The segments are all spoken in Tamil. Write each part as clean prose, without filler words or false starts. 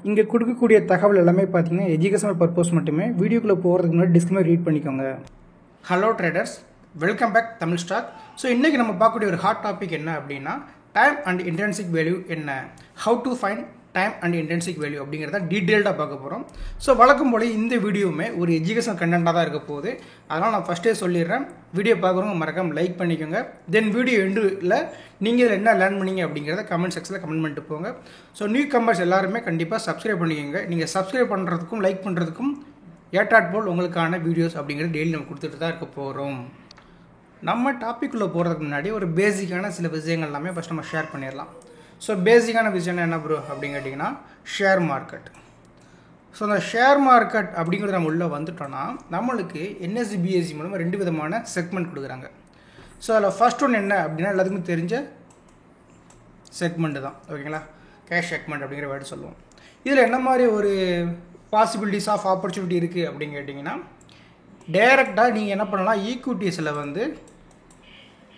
இங்கே கொடுக்கக்கூடிய தகவல் எல்லாமே பார்த்தீங்கன்னா எஜுகேஷனல் பர்பஸ் மட்டுமே. வீடியோக்குள்ளே போகிறதுக்கு முன்னாடி டிஸ்க்ளைமர் ரீட் பண்ணிக்கோங்க. Hello traders, welcome back Tamil stock. So இன்றைக்கி நம்ம பார்க்கக்கூடிய ஒரு ஹாட் டாபிக் என்ன அப்படின்னா, டைம் அண்ட் இன்ட்ரின்சிக் வேல்யூ என்ன, how to find time and intrinsic value அப்படிங்கிறத டீட்டெயில்டாக பார்க்க போகிறோம். ஸோ வழக்கம் போல இந்த வீடியோவுமே ஒரு எஜுகேஷனல் கண்டென்ட்டாக தான் இருக்க போகுது. அதனால் நான் ஃபஸ்ட்டே சொல்லிடுறேன், வீடியோ பார்க்குறவங்க மறக்காம லைக் பண்ணிக்கோங்க. தென் வீடியோ எண்டில் நீங்கள் இதில் என்ன லேர்ன் பண்ணீங்க அப்படிங்கிறத கமெண்ட் செக்ஷனில் கமெண்ட் பண்ணிட்டு போங்க. ஸோ நியூ கம்பர்ஸ் எல்லாருமே கண்டிப்பாக சப்ஸ்கிரைப் பண்ணிக்கோங்க. நீங்கள் சப்ஸ்கிரைப் பண்ணுறதுக்கும் லைக் பண்ணுறதுக்கும் ஏற்றாற் போல் உங்களுக்கான வீடியோஸ் அப்படிங்கிறது டெய்லி நம்ம கொடுத்துட்டு தான் இருக்க போகிறோம். நம்ம டாப்பிக்குள்ளே போகிறதுக்கு முன்னாடி ஒரு பேசிக்கான சில விஷயங்கள் எல்லாமே ஃபஸ்ட் நம்ம ஷேர் பண்ணிடலாம். ஸோ பேசிக்கான விஷயம் என்ன ப்ரோ அப்படின்னு கேட்டிங்கன்னா, ஷேர் மார்க்கெட். ஸோ அந்த ஷேர் மார்க்கெட் அப்படிங்கிறது நம்ம உள்ளே வந்துட்டோன்னா நம்மளுக்கு என்எஸ்சி பிஎஸ்சி மூலமாக 2 விதமான செக்மெண்ட் கொடுக்குறாங்க. ஸோ அதில் ஃபஸ்ட் ஒன்று என்ன அப்படின்னா எல்லாத்துக்கும் தெரிஞ்ச செக்மெண்ட்டு தான், ஓகேங்களா. கேஷ் செக்மெண்ட் அப்படிங்கிற வேர்டு சொல்லுவோம். இதில் என்ன மாதிரி ஒரு பாசிபிலிட்டிஸ் ஆஃப் ஆப்பர்ச்சுனிட்டி இருக்குது அப்படின்னு கேட்டிங்கன்னா, டைரெக்டாக நீங்கள் என்ன பண்ணலாம், ஈக்விட்டிஸில் வந்து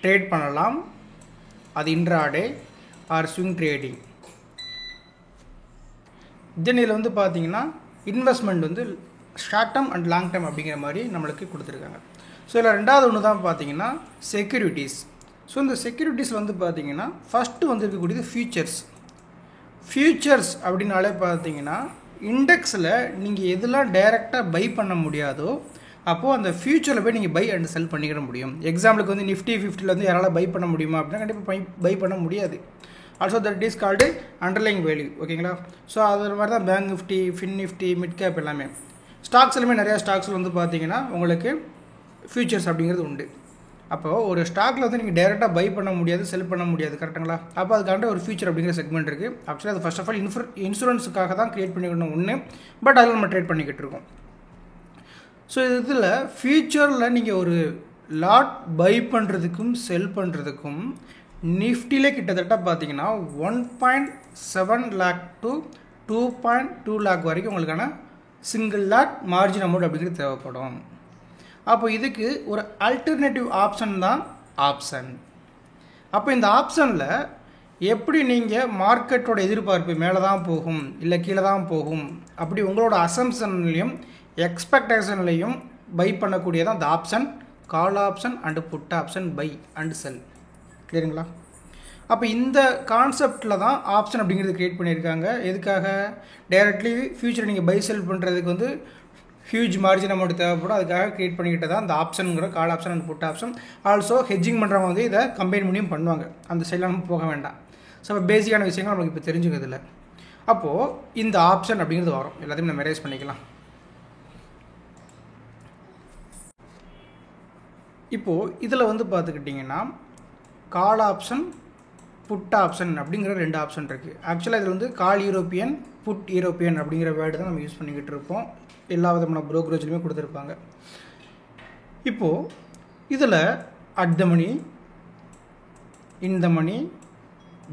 ட்ரேட் பண்ணலாம். அது இன்ட்ராடே ஆர் ஸ்விங் ட்ரேடிங். தென் இதில் வந்து பார்த்தீங்கன்னா இன்வெஸ்ட்மெண்ட் வந்து short term and long term அப்படிங்கிற மாதிரி நம்மளுக்கு கொடுத்துருக்காங்க. ஸோ இதில் ரெண்டாவது ஒன்று தான் பார்த்தீங்கன்னா செக்யூரிட்டிஸ். ஸோ இந்த செக்யூரிட்டிஸ் வந்து பார்த்தீங்கன்னா ஃபஸ்ட்டு வந்து இருக்கக்கூடியது ஃபியூச்சர்ஸ். ஃபியூச்சர்ஸ் அப்படின்னாலே பார்த்தீங்கன்னா இண்டெக்ஸில் நீங்கள் எதெல்லாம் டைரெக்டாக பை பண்ண முடியாதோ அப்போது அந்த ஃபியூச்சரில் போய் நீங்கள் பை அண்ட் செல் பண்ணிக்கிட முடியும். எக்ஸாம்பிளுக்கு வந்து நிஃப்டி 50 வந்து யாரால் பை பண்ண முடியுமா அப்படின்னா கண்டிப்பாக பை பண்ண முடியாது. Also that is called underlying value, ஓகேங்களா. ஸோ அது மாதிரி தான் bank Nifty, fin Nifty, mid cap எல்லாமே. ஸ்டாக்ஸ்லையுமே நிறையா ஸ்டாக்ஸில் வந்து பார்த்தீங்கன்னா உங்களுக்கு ஃபியூச்சர்ஸ் அப்படிங்கிறது உண்டு. அப்போது ஒரு ஸ்டாக்கில் வந்து நீங்கள் டைரெக்டாக பை பண்ண முடியாது, செல் பண்ண முடியாது, கரெக்டுங்களா. அப்போ அதுக்காண்ட ஒரு ஃபியூச்சர் அப்படிங்கிற செக்மெண்ட் இருக்குது. ஆக்சுவலி அது ஃபர்ஸ்ட் ஆஃப் ஆல் இன்சூரன்ஸுக்காக தான் க்ரியேட் பண்ணிக்கணும் ஒன்று, பட் அதில் நம்ம ட்ரேட் பண்ணிக்கிட்டு இருக்கோம். ஸோ இதில் ஃபியூச்சரில் நீங்கள் ஒரு லாட் பை பண்ணுறதுக்கும் செல் பண்ணுறதுக்கும் நிஃப்டியிலே கிட்டத்தட்ட பார்த்தீங்கன்னா 1.7 lakh to 2.2 lakh வரைக்கும் உங்களுக்கான சிங்கிள் லாட் மார்ஜின் அமௌண்ட் அப்படிங்கிறது தேவைப்படும். அப்போ இதுக்கு ஒரு அல்டர்னேட்டிவ் ஆப்ஷன் தான் ஆப்ஷன். அப்போ இந்த ஆப்ஷனில் எப்படி நீங்கள் மார்க்கெட்டோட எதிர்பார்ப்பு மேலே தான் போகும் இல்லை கீழே தான் போகும் அப்படி உங்களோட அசம்ஷன்லையும் எக்ஸ்பெக்டேஷன்லையும் பை பண்ணக்கூடியதான் அந்த option. Call option and put option, buy and sell, கிளியருங்களா. அப்போ இந்த கான்செப்டில் தான் ஆப்ஷன் அப்படிங்கிறது க்ரியேட் பண்ணியிருக்காங்க. எதுக்காக, டைரக்ட்லி ஃபியூச்சர் நீங்கள் பை செல் பண்ணுறதுக்கு வந்து ஹியூஜ் மார்ஜின் அமௌண்ட் தேவைப்படும். அதுக்காக க்ரியேட் பண்ணிக்கிட்டு தான் அந்த ஆப்ஷனுங்கிற call option and put option. Also hedging பண்ணுறவங்க வந்து இதை கம்பைன் பண்ணியும் பண்ணுவாங்க. அந்த சைடில் நம்ம போக வேண்டாம். ஸோ இப்போ பேசிக்கான விஷயங்கள் நம்மளுக்கு இப்போ தெரிஞ்சுக்கிறதுல அப்போது இந்த ஆப்ஷன் அப்படிங்கிறது வரும். எல்லாத்தையும் நம்ம மெரேஜ் பண்ணிக்கலாம். இப்போது இதில் வந்து பார்த்துக்கிட்டிங்கன்னா கால் ஆப்ஷன், புட் ஆப்ஷன் அப்படிங்கிற 2 ஆப்ஷன் இருக்குது. ஆக்சுவலாக இதில் வந்து கால் யூரோப்பியன், புட் யூரோப்பியன் அப்படிங்கிற வேர்டு தான் நம்ம யூஸ் பண்ணிக்கிட்டு இருப்போம். எல்லா விதமான ப்ரோக்கரேஜ்லையுமே கொடுத்துருப்பாங்க. இப்போது இதில் at the money, in the money,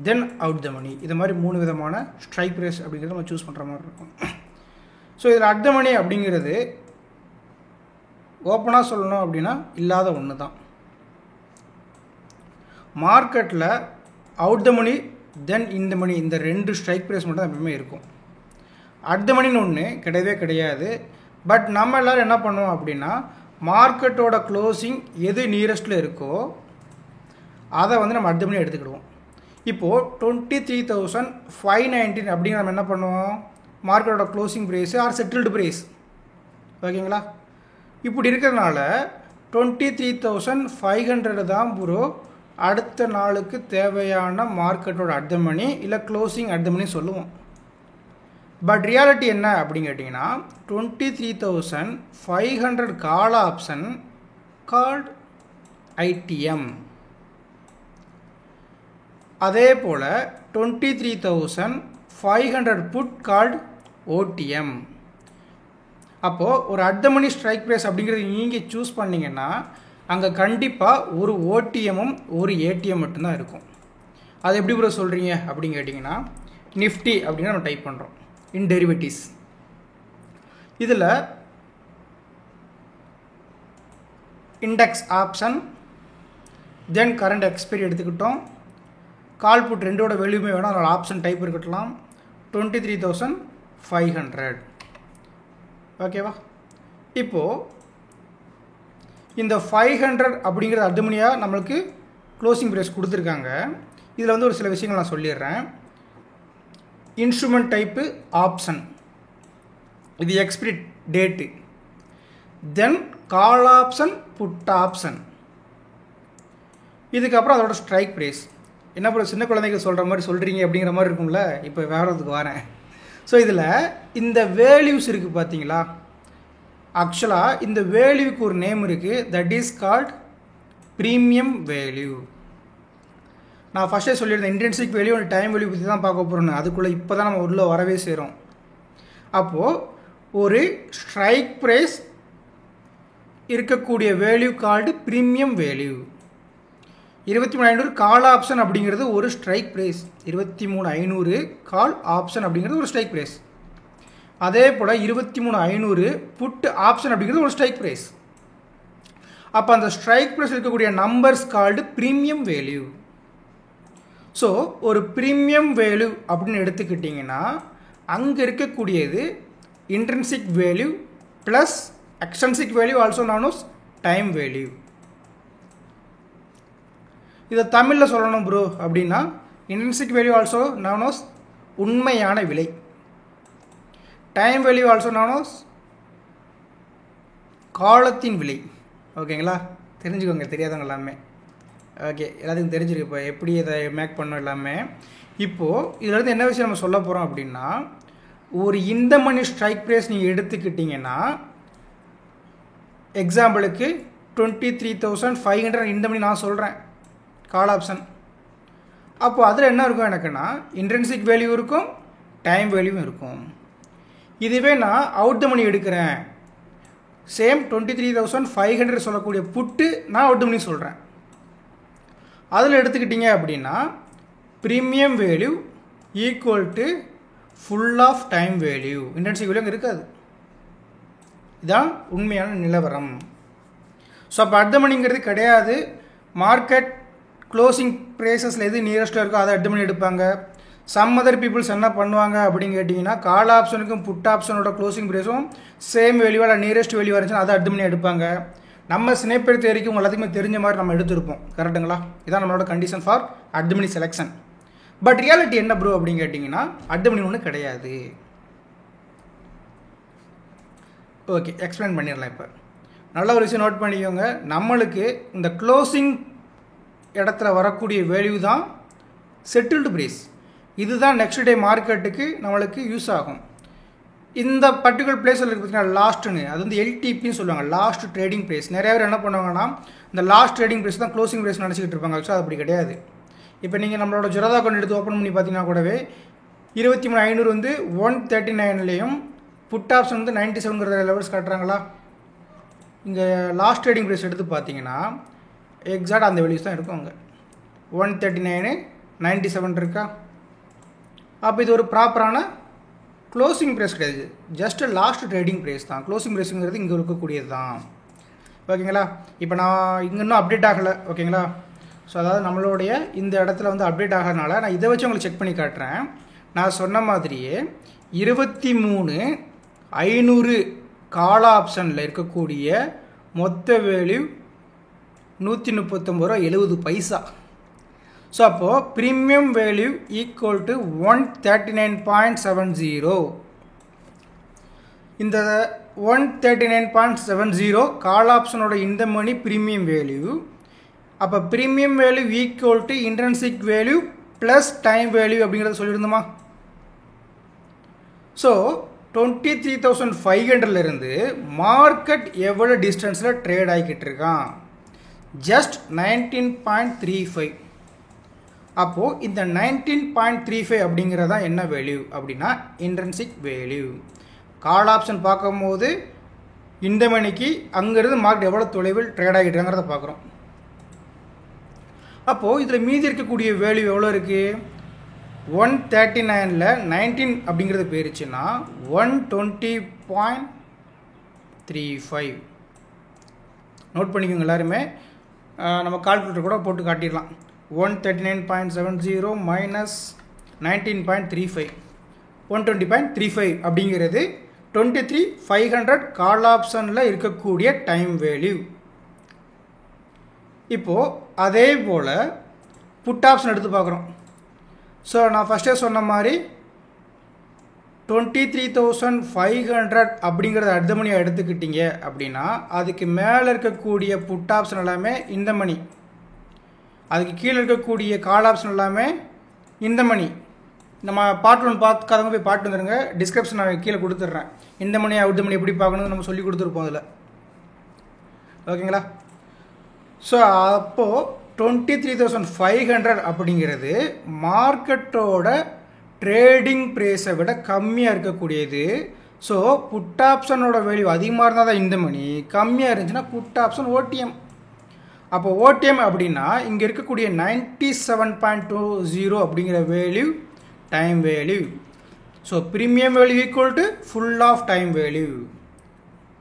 then out the மணி, இது மாதிரி 3 விதமான ஸ்ட்ரைக் ப்ரைஸ் அப்படிங்கிறத நம்ம சூஸ் பண்ணுற மாதிரி இருக்கும். ஸோ இதில் அட் த மணி அப்படிங்கிறது ஓப்பனாக சொல்லணும் அப்படின்னா இல்லாத ஒன்று தான். மார்க்கெட்டில் அவுட் த மணி, தென் இந்த மணி, இந்த 2 ஸ்ட்ரைக் ப்ரைஸ் மட்டும் தான் எப்பவுமே இருக்கும். அட் த மணின்னு ஒன்று கிடையவே கிடையாது. பட் நம்ம எல்லோரும் என்ன பண்ணுவோம் அப்படின்னா, மார்க்கெட்டோட க்ளோசிங் எது நியரஸ்ட்டில் இருக்கோ அதை வந்து நம்ம அட் த மணி எடுத்துக்கிடுவோம். இப்போது 23,519 அப்படிங்கிற நம்ம என்ன பண்ணுவோம், மார்க்கெட்டோட closing price or settled price, ஓகேங்களா. இப்படி இருக்கிறதுனால 23,500 தான் ப்ரோ அடுத்த நாளுக்கு தேவையான மார்க்கெட்டோட அட் த மணி இல்லை க்ளோசிங் அட் த மணி சொல்லுவோம். பட் ரியாலிட்டி என்ன அப்படின்னு கேட்டிங்கன்னா 23,500 கால் ஆப்ஷன் கால்ட் ஐடிஎம், அதே போல் 23,500 புட் கால்ட் ஓடிஎம். அப்போது ஒரு at the money strike price அப்படிங்கிறது நீங்கள் சூஸ் பண்ணிங்கன்னா அங்கே கண்டிப்பாக ஒரு ஓடிஎம்மும் ஒரு ஏடிஎம் மட்டும்தான் இருக்கும். அது எப்படி ப்ரோ சொல்கிறீங்க அப்படின்னு கேட்டிங்கன்னா, நிஃப்டி அப்படின்னு நம்ம டைப் பண்ணுறோம் இன் டெரிவேட்டிவ்ஸ். இதில் இண்டெக்ஸ் ஆப்ஷன், தென் கரண்ட் எக்ஸ்பைரி எடுத்துக்கிட்டோம், கால் புட் ரெண்டோட வேல்யூமே வேணும், அதனால் ஆப்ஷன் டைப் இருக்கட்டும் 23,500 500. ஓகேவா? இப்போது இந்த 500 அப்படிங்கிற அர்த்தமணியாக நம்மளுக்கு க்ளோசிங் ப்ரைஸ் கொடுத்துருக்காங்க. இதில் வந்து ஒரு சில விஷயங்கள் நான் சொல்லிடுறேன். இன்ஸ்ட்ருமெண்ட் டைப்பு ஆப்ஷன், இது எக்ஸ்பிரி டேட்டு, தென் கால் ஆப்ஷன், புட் ஆப்ஷன், இதுக்கப்புறம் அதோட ஸ்ட்ரைக் ப்ரைஸ். என்ன பண்ண சின்ன குழந்தைங்க சொல்கிற மாதிரி சொல்கிறீங்க அப்படிங்கிற மாதிரி இருக்கும்ல. இப்போ வேறதுக்கு வரேன். ஸோ இதில் இந்த வேல்யூஸ் இருக்குது பார்த்தீங்களா? ஆக்சுவலாக இந்த வேல்யூக்கு ஒரு நேம் இருக்குது, that is called premium value. நான் ஃபஸ்ட்டே சொல்லியிருந்தேன், intrinsic value and time value பற்றி தான் பார்க்க போகிறோன்னு. அதுக்குள்ளே இப்போ தான் நம்ம உள்ளே வரவே செய்கிறோம். அப்போது ஒரு ஸ்ட்ரைக் ப்ரைஸ் இருக்கக்கூடிய value called premium value. 23,500 call option அப்படிங்கிறது ஒரு ஸ்ட்ரைக் ப்ரைஸ். 23,500 கால் ஆப்ஷன் அப்படிங்கிறது ஒரு ஸ்ட்ரைக் ப்ரைஸ். அதே போல் 23,500 புட் ஆப்ஷன் அப்படிங்கிறது ஒரு ஸ்ட்ரைக் ப்ரைஸ். அப்போ அந்த ஸ்ட்ரைக் ப்ரைஸ் இருக்கக்கூடிய numbers called premium value. So ஒரு ப்ரீமியம் வேல்யூ அப்படின்னு எடுத்துக்கிட்டிங்கன்னா அங்கே இருக்கக்கூடியது intrinsic value plus extrinsic value, also known as time value. இதை தமிழில் சொல்லணும் ப்ரோ அப்படின்னா intrinsic value also known as உண்மையான விலை, time value also known as காலத்தின் விலை. ஓகேங்களா? தெரிஞ்சுக்கோங்க தெரியாதவங்க எல்லாமே. ஓகே, எல்லாத்துக்கும் தெரிஞ்சிருக்கு இப்போ எப்படி இதை மேக் பண்ணோம் எல்லாமே. இப்போது இதில் இருந்து என்ன விஷயம் நம்ம சொல்ல போகிறோம் அப்படின்னா, ஒரு இந்த மணி ஸ்ட்ரைக் ப்ரைஸ் நீங்கள் எடுத்துக்கிட்டிங்கன்னா எக்ஸாம்பிளுக்கு 23,500 இந்த மணி நான் சொல்கிறேன் கால் ஆப்ஷன். அப்போது அதில் என்ன இருக்கும் எனக்குன்னா இன்ட்ரின்சிக் வேல்யூ இருக்கும், டைம் வேல்யூவும் இருக்கும். இதுவே நான் அவுட் த மணி எடுக்கிறேன், சேம் 23,500 சொல்லக்கூடிய புட்டு நான் அவுட் த மணி சொல்கிறேன். அதில் எடுத்துக்கிட்டிங்க அப்படின்னா premium value equal to full of time value. Intrinsic value அங்கே இருக்காது. இதுதான் உண்மையான நிலவரம். ஸோ அப்போ அட் த மணிங்கிறது கிடையாது. மார்க்கெட் க்ளோசிங் ப்ரைஸஸில் எது நியரஸ்ட்டாக இருக்கோ அதை அட் த மணி எடுப்பாங்க. சம் அதர் பீப்புள்ஸ் என்ன பண்ணுவாங்க அப்படின்னு கேட்டிங்கன்னா கால் ஆப்ஷனுக்கும் புட் ஆப்ஷனோட க்ளோசிங் ப்ரைஸும் சேம் வேல்யூ இல்லை நியரஸ்ட் வேல்யூ இருந்துச்சுன்னா அதை அட் த மணி எடுப்பாங்க. நம்ம ஸ்னேப்பர் தேரிக்கு உங்கள் எல்லாத்துக்குமே தெரிஞ்ச மாதிரி நம்ம எடுத்திருப்போம். கரெக்டுங்களா? இதான் நம்மளோட condition for at the money selection. But reality என்ன ப்ரோ அப்படின்னு கேட்டிங்கன்னா அட் த மணி ஒன்றும் கிடையாது. ஓகே, எக்ஸ்பிளைன் பண்ணிடலாம். இப்போ நல்ல ஒரு விஷயம் நோட் பண்ணிக்கோங்க. நம்மளுக்கு இந்த க்ளோசிங் இடத்துல வரக்கூடிய வேல்யூ தான் செட்டில்டு ப்ரைஸ். இதுதான் நெக்ஸ்ட் டே மார்க்கெட்டுக்கு நம்மளுக்கு யூஸ் ஆகும். இந்த பர்டிகுலர் பிளேஸில் இருக்குது பார்த்தீங்கன்னா லாஸ்ட்டுன்னு, அது வந்து எல்டிபின்னு சொல்லுவாங்க, லாஸ்ட் ட்ரேடிங் ப்ரைஸ். நிறைய பேர் என்ன பண்ணுவாங்கன்னா இந்த லாஸ்ட் ட்ரேடிங் ப்ரைஸ் தான் க்ளோசிங் ப்ரைஸ் நினச்சிக்கிட்டு இருப்பாங்க. ஆக்சுவலாக அப்படி கிடையாது. இப்போ நீங்கள் நம்மளோட ஜெரோதா அக்கௌண்ட் எடுத்து ஓப்பன் பண்ணி பார்த்தீங்கன்னா கூடவே 23,500 வந்து 139லேயும் புட் ஆப்ஷன் வந்து 97ங்கிற லெவல்ஸ் காட்டுறாங்களா? இங்கே லாஸ்ட் ட்ரேடிங் ப்ரைஸ் எடுத்து பார்த்தீங்கன்னா எக்ஸாக்ட் அந்த வேல்யூஸ் தான் இருக்கும். அங்கே 139 97 இருக்கா? அப்போ இது ஒரு ப்ராப்பரான க்ளோசிங் ப்ரைஸ் கிடையாது, ஜஸ்ட் லாஸ்ட் ட்ரேடிங் ப்ரைஸ் தான். க்ளோசிங் ப்ரைஸுங்கிறது இங்கே இருக்கக்கூடியது தான். ஓகேங்களா? இப்போ நான் இங்கே இன்னும் அப்டேட் ஆகலை. ஓகேங்களா? ஸோ அதாவது நம்மளுடைய இந்த இடத்துல வந்து அப்டேட் ஆகிறதுனால நான் இதை வச்சு உங்களுக்கு செக் பண்ணி காட்டுறேன். நான் சொன்ன மாதிரியே 23,500 கால் ஆப்ஷனில் இருக்கக்கூடிய மொத்த வேல்யூ 139.70 ரூபா. ஸோ அப்போது ப்ரீமியம் வேல்யூ ஈக்குவல் டு 139.70. இந்த 139.70 கால் ஆப்ஷனோட இந்த மணி ப்ரீமியம் வேல்யூ. அப்போ premium value equal to intrinsic value plus time value அப்படிங்கிறத சொல்லியிருந்தோமா? ஸோ 23,500லேருந்து மார்க்கெட் எவ்வளோ டிஸ்டன்ஸில் ட்ரேட் ஆகிக்கிட்டு இருக்கான்? ஜஸ்ட் 19.35. அப்போது இந்த 19.35 அப்படிங்கிறதான் என்ன வேல்யூ அப்படின்னா இன்ட்ரின்சிக் வேல்யூ. கால் ஆப்ஷன் பார்க்கும்போது இந்த மணிக்கு அங்கேருந்து மார்க்கெட் எவ்வளோ தொலைவில் ட்ரேட் ஆகிட்டு இருக்காங்கிறத பார்க்குறோம். அப்போது இதில் மீதி இருக்கக்கூடிய வேல்யூ எவ்வளோ இருக்குது? 139ல் 19 அப்படிங்கிறது போயிருச்சுன்னா 120.35. நோட் பண்ணிக்கோங்க எல்லாருமே. நம்ம கால்குலேட்டர் கூட போட்டு காட்டிடலாம். 139.70 மைனஸ் 19.35 120.35 அப்படிங்கிறது 23,500 கால் ஆப்ஷனில் இருக்கக்கூடிய டைம் வேல்யூ. இப்போது அதே போல் புட் ஆப்ஷன் எடுத்து பார்க்குறோம். ஸோ நான் ஃபஸ்ட்டே சொன்ன மாதிரி 23,500 அப்படிங்கிறத அட் த மணியாக எடுத்துக்கிட்டீங்க அப்படின்னா அதுக்கு மேலே இருக்கக்கூடிய புட் ஆப்ஷன் எல்லாமே இந்த மணி, அதுக்கு கீழே இருக்கக்கூடிய கால் ஆப்ஷன் எல்லாமே இந்த மணி. நம்ம பார்ட் 1 பார்த்துக்காதவங்க போய் பார்த்து வந்துடுங்க, டிஸ்கிரிப்ஷன் நான் கீழே கொடுத்துட்றேன். இந்த மணி அவுட் த மணி எப்படி பார்க்கணும்னு நம்ம சொல்லி கொடுத்துருப்போம் அதில். ஓகேங்களா? ஸோ அப்போது 23,500 அப்படிங்கிறது மார்க்கெட்டோட ட்ரேடிங் ப்ரைஸை விட கம்மியாக இருக்கக்கூடியது. ஸோ புட் ஆப்ஷனோட வேல்யூ அதிகமாக இருந்தால் தான் இந்த மணி, கம்மியாக இருந்துச்சுன்னா புட் ஆப்ஷன் ஓடிஎம். அப்போ ஓடிஎம் அப்படின்னா இங்கே இருக்கக்கூடிய 97.20 அப்படிங்கிற value time value. So premium value equal to full of time value.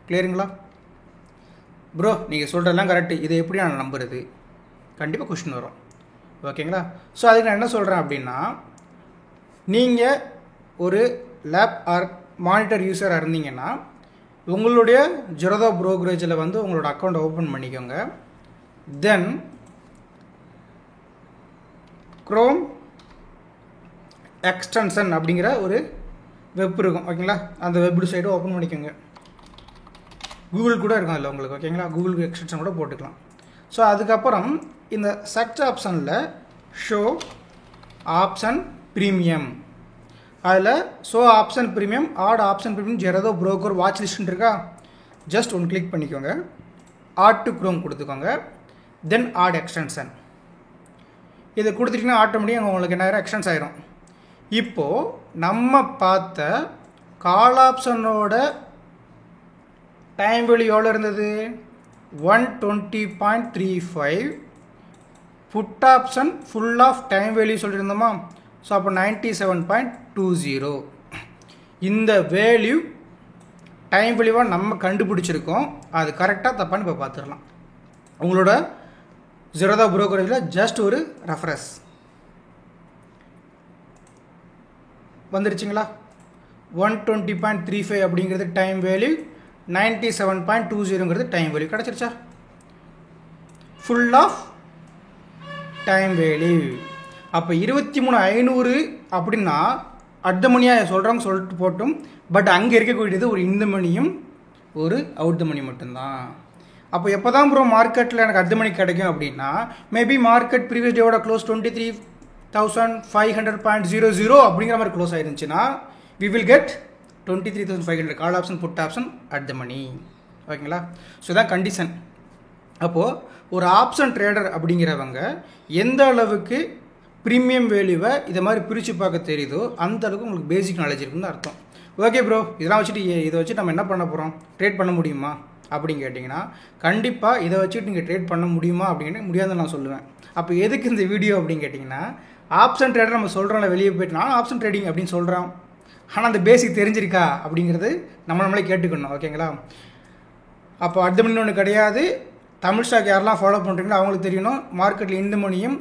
கிளியருங்களா ப்ரோ? நீங்கள் சொல்கிறதெல்லாம் கரெக்டு, இதை எப்படி நான் நம்புறது? கண்டிப்பாக கொஸ்டின் வரும். ஓகேங்களா? ஸோ அதுக்கு நான் என்ன சொல்கிறேன் அப்படின்னா, நீங்கள் ஒரு லேப் ஆர் மானிட்டர் யூஸராக இருந்தீங்கன்னா உங்களுடைய ஜெரோதா ப்ரோக்கரேஜில் வந்து உங்களோட அக்கௌண்ட் ஓப்பன் பண்ணிக்கோங்க. தென் குரோம் எக்ஸ்டென்ஷன் அப்படிங்கிற ஒரு வெப் இருக்கும். ஓகேங்களா? அந்த வெப் சைடு ஓப்பன் பண்ணிக்கோங்க. கூகுள் கூட இருக்கும் அதில் உங்களுக்கு. ஓகேங்களா? கூகுள் எக்ஸ்டென்ஷன் கூட போட்டுக்கலாம். ஸோ அதுக்கப்புறம் இந்த சர்ச் ஆப்ஷனில் ஷோ ஆப்ஷன் ப்ரீமியம், அதில் show option premium add option premium Zerodha broker watch லிஸ்ட்னு இருக்கா, ஜஸ்ட் ஒன்று கிளிக் பண்ணிக்கோங்க. ஆட் டு குரோம் கொடுத்துக்கோங்க. தென் ஆட் எக்ஸ்டென்ஷன் இதை கொடுத்துட்டிங்கன்னா ஆட்டோமேட்டிக்காக உங்களுக்கு என்ன எக்ஸ்டென்ஸ் ஆயிரும். இப்போது நம்ம பார்த்த கால் ஆப்ஷனோட டைம் வேல்யூ எவ்வளோ இருந்தது? 120.35. Put option full of time value சொல்லியிருந்தோமா? ஸோ அப்போ 97.20. இந்த வேல்யூ டைம் வேல்யூவாக நம்ம கண்டுபிடிச்சிருக்கோம். அது கரெக்டாக தப்பான்னு இப்போ பார்த்துடலாம். உங்களோட ஜெரோதா ப்ரோக்கரேஜில் ஜஸ்ட் ஒரு ரெஃபரன்ஸ் வந்துருச்சுங்களா? 120.35 அப்படிங்கிறது டைம் வேல்யூ, 97.20ங்கிறது டைம் வேல்யூ. கிடச்சிருச்சா? Full of time value. அப்போ 23,500 அப்படின்னா அட் த மணியாக சொல்கிறவங்க சொல்லிட்டு போட்டும், பட் அங்கே இருக்கக்கூடியது ஒரு இந்த மணியும் ஒரு அவுட் த மணி மட்டும்தான். அப்போ எப்போ தான் ப்ரோ மார்க்கெட்டில் எனக்கு அட் த மணி கிடைக்கும் அப்படின்னா, மேபி மார்க்கெட் ப்ரீவியஸ் டேவோட க்ளோஸ் 23,500.00 அப்படிங்கிற மாதிரி க்ளோஸ் ஆயிருந்துச்சுன்னா we will get 23,500 call option put option at the money. ஓகேங்களா? ஸோ இதான் கண்டிஷன். அப்போது ஒரு ஆப்ஷன் ட்ரேடர் அப்படிங்கிறவங்க எந்த அளவுக்கு ப்ரீமியம் வேல்யூவை இதை மாதிரி பிரித்து பார்க்க தெரியுதோ அந்த அளவுக்கு உங்களுக்கு பேசிக் நாலேஜ் இருக்குன்னு அர்த்தம். ஓகே ப்ரோ, இதெல்லாம் வச்சுட்டு இதை வச்சு நம்ம என்ன பண்ண போகிறோம்? ட்ரேட் பண்ண முடியுமா அப்படின்னு கேட்டிங்கன்னா, கண்டிப்பாக இதை வச்சுட்டு நீங்கள் ட்ரேட் பண்ண முடியுமா அப்படின்னு முடியாதுன்னு நான் சொல்லுவேன். அப்போ எதுக்கு இந்த வீடியோ அப்படின்னு கேட்டிங்கன்னா, ஆப்ஷன் ட்ரேடர் நம்ம சொல்கிறோம்ல, வெளியே போய்ட்டு நான் ஆப்ஷன் ட்ரேடிங் அப்படின்னு சொல்கிறோம், ஆனால் அந்த பேசிக் தெரிஞ்சிருக்கா அப்படிங்கிறது நம்மளே கேட்டுக்கணும். ஓகேங்களா? அப்போ அட் த மணி ஒன்று கிடையாது. தமிழ் ஸ்டாக் யாரெல்லாம் ஃபாலோ பண்ணுறீங்களோ அவங்களுக்கு தெரியணும் மார்க்கெட்டில் இந்த மணியும்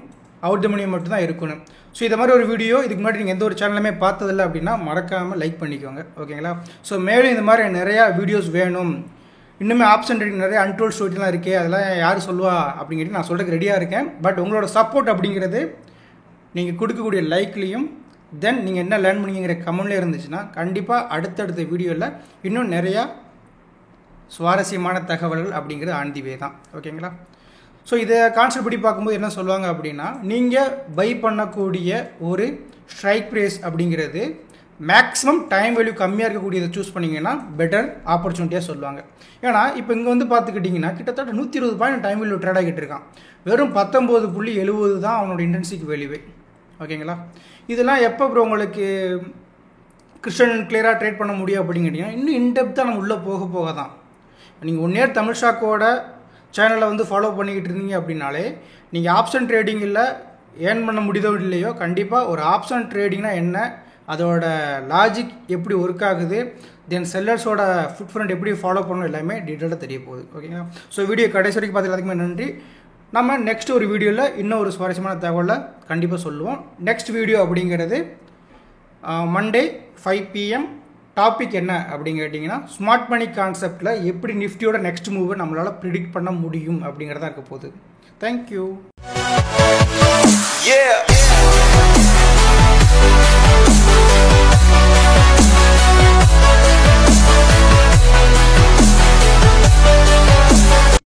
அவுட் த மணியும் மட்டும்தான் இருக்கணும். ஸோ இது மாதிரி ஒரு வீடியோ இதுக்கு முன்னாடி நீங்கள் எந்த ஒரு சேனலுமே பார்த்ததில்லை அப்படின்னா மறக்காமல் லைக் பண்ணிக்கோங்க. ஓகேங்களா? ஸோ மேலும் இந்த மாதிரி நிறையா வீடியோஸ் வேணும், இன்னுமே ஆப்ஷன் ட்ரேடிங் நிறைய அன்டோல்ட் ஸ்டோரிலாம் இருக்குது, அதெல்லாம் யார் சொல்லுவா அப்படிங்கிறது நான் சொல்கிறதுக்கு ரெடியாக இருக்கேன். பட் உங்களோட சப்போர்ட் அப்படிங்கிறது நீங்கள் கொடுக்கக்கூடிய லைக்லேயும் தென் நீங்கள் என்ன லேர்ன் பண்ணிங்கிற கமெண்ட்லேயே இருந்துச்சுன்னா கண்டிப்பாக அடுத்தடுத்த வீடியோவில் இன்னும் நிறையா சுவாரஸ்யமான தகவல்கள் அப்படிங்கிறது ஆன் தி வே தான். ஓகேங்களா? ஸோ இதை கான்செப்ட் படி பார்க்கும்போது என்ன சொல்லுவாங்க அப்படின்னா, நீங்கள் பை பண்ணக்கூடிய ஒரு ஸ்ட்ரைக் ப்ரைஸ் அப்படிங்கிறது மேக்ஸிமம் டைம் வேல்யூ கம்மியாக இருக்கக்கூடியதை சூஸ் பண்ணிங்கன்னா பெட்டர் ஆப்பர்ச்சுனிட்டியாக சொல்லுவாங்க. ஏன்னா இப்போ இங்கே வந்து பார்த்துக்கிட்டிங்கன்னா கிட்டத்தட்ட 120 பாயிண்ட் டைம் வேல்யூ ட்ரேட் ஆகிட்டு இருக்கான். வெறும் 19.70 தான் அவனோட இன்டென்சிக் வேல்யூவே. ஓகேங்களா? இதெல்லாம் எப்போ ப்ரோ உங்களுக்கு கிறிஸ்டன் கிளியராக ட்ரேட் பண்ண முடியும் அப்படின்னு கேட்டிங்கன்னா, இன்னும் இன்டெப்த்தாக நம்ம உள்ளே போக போக தான். நீங்கள் 1 இயர் தமிழ் ஸ்டாக்கோட சேனலை வந்து ஃபாலோ பண்ணிக்கிட்டு இருந்தீங்க அப்படின்னாலே நீங்கள் ஆப்ஷன் ட்ரேடிங்கில் ஏர்ன் பண்ண முடியுதோ இல்லையோ, கண்டிப்பாக ஒரு ஆப்ஷன் ட்ரேடிங்னா என்ன, அதோட லாஜிக் எப்படி ஒர்க் ஆகுது, தென் செல்லர்ஸோட ஃபுட் ஃப்ரண்ட் எப்படி ஃபாலோ பண்ணணும் எல்லாமே டீட்டெயிலாக தெரிய போகுது. ஓகேங்களா? ஸோ வீடியோ கடைசி வரைக்கும் பார்த்து எல்லாத்துக்குமே நன்றி. நம்ம நெக்ஸ்ட் ஒரு வீடியோவில் இன்னும் ஒரு சுவாரஸ்யமான தகவலை கண்டிப்பாக சொல்லுவோம். நெக்ஸ்ட் வீடியோ அப்படிங்கிறது மண்டே 5 PM. டாபிக் என்ன அப்படின்னு கேட்டிங்கன்னா ஸ்மார்ட் மணி கான்செப்டில் எப்படி நிஃப்டியோட நெக்ஸ்ட் மூவை நம்மளால் ப்ரிடிக்ட் பண்ண முடியும் அப்படிங்கிறதா இருக்க போகுது. தேங்க்யூ.